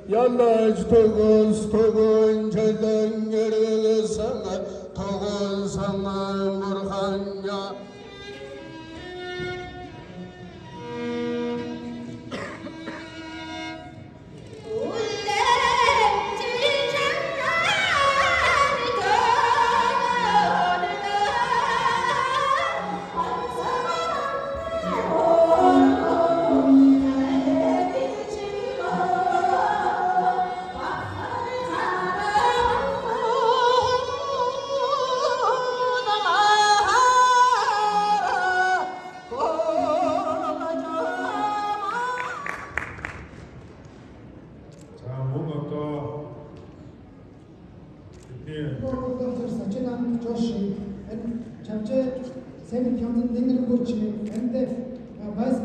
Yalaj togun çelen geri sana togun sana murhanya. Dr. Sachidanand Joshi and Chapter 7 Kyungsin Gucci and the Vice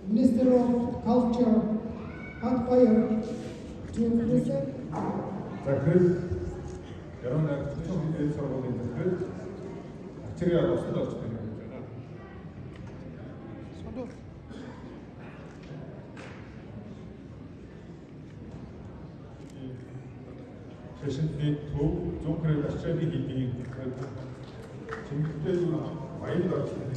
Minister of Culture, Patpaya, to present. 자, 여러분 초청에 서버는 악취가 없어도 주되는 제신이 두 종크를 시작이 되기 지금 그때도 와이드가 되는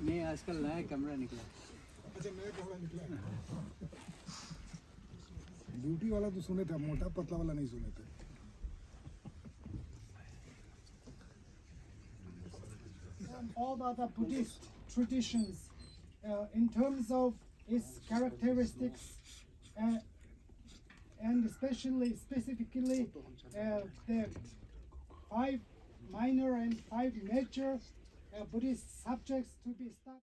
नहीं आजकल नया camera निकला। अच्छा नया camera निकला है। Beauty वाला तो सुने थे, मोटा पतला वाला नहीं सुने थे। All other Buddhist traditions, in terms of its characteristics, and specifically the 5 minor and 5 major Buddhist subjects to be studied.